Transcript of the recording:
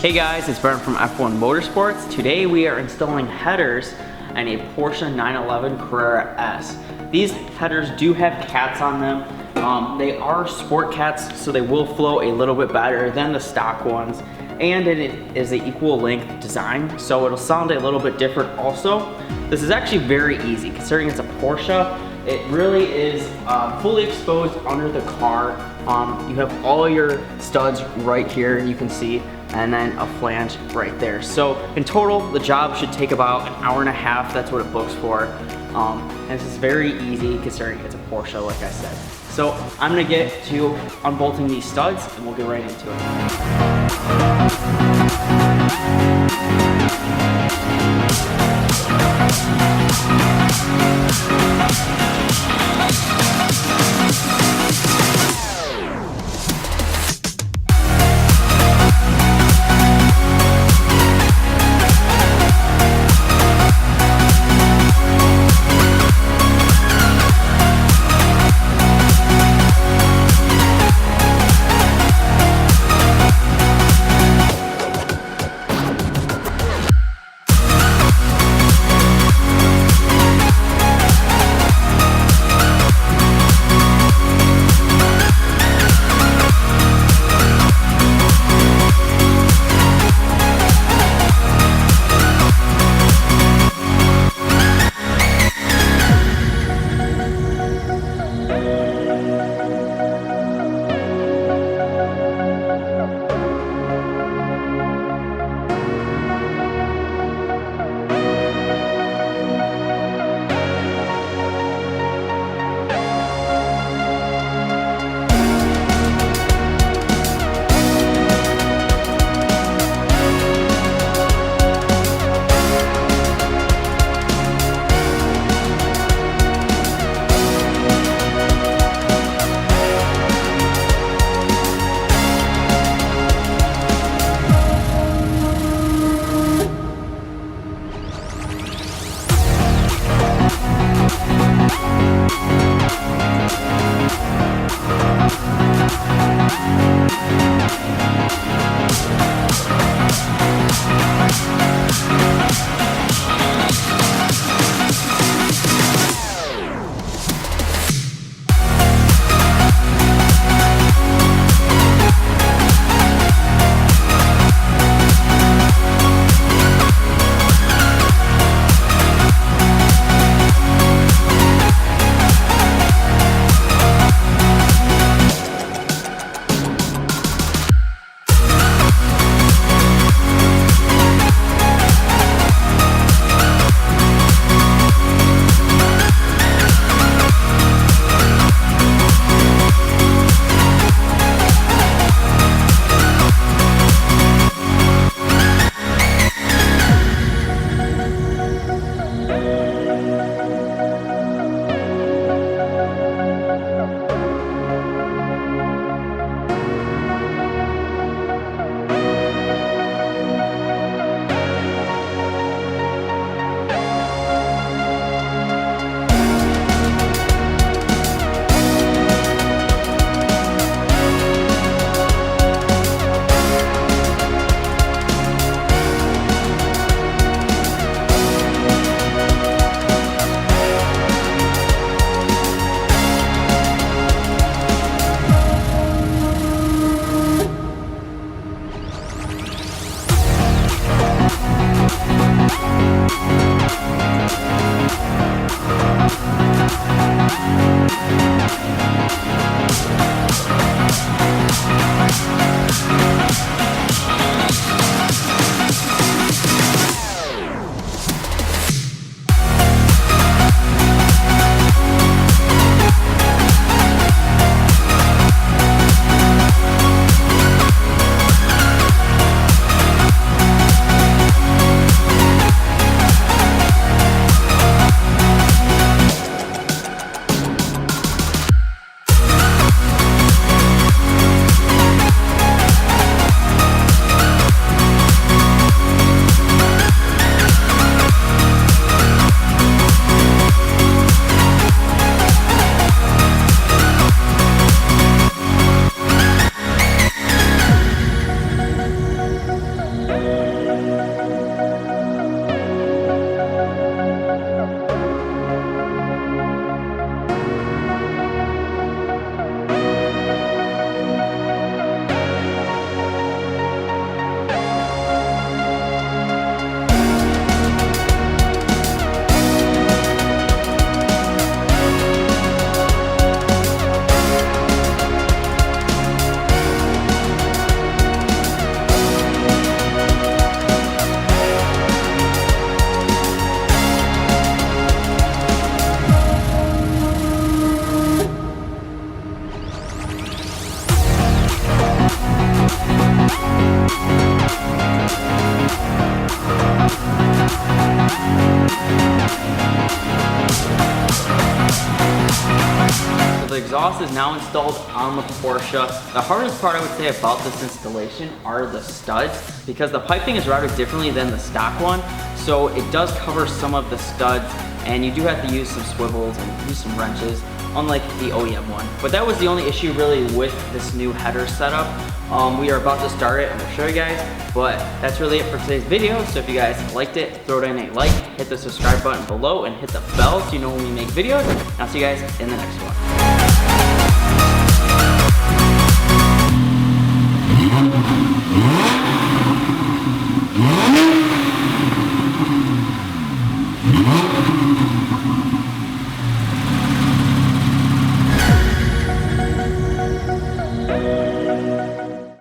Hey guys, it's Brian from F1 Motorsports. Today we are installing headers on a Porsche 911 Carrera S. These headers do have cats on them. They are sport cats, so they will flow a little bit better than the stock ones. And it is an equal length design, so it'll sound a little bit different also. This is actually very easy, considering it's a Porsche. It really is fully exposed under the car. You have all your studs right here, you can see, and then a flange right there. So in total, the job should take about an hour and a half. That's what it books for. And this is very easy considering it's a Porsche, like I said. So I'm gonna get to unbolting these studs and we'll get right into exhaust is now installed on the Porsche. The hardest part I would say about this installation are the studs, because the piping is routed differently than the stock one. So it does cover some of the studs, and you do have to use some swivels and use some wrenches, unlike the OEM one. But that was the only issue really with this new header setup. We are about to start it and we'll show you guys, but that's really it for today's video. So if you guys liked it, throw it in a like, hit the subscribe button below, and hit the bell so you know when we make videos. And I'll see you guys in the next one.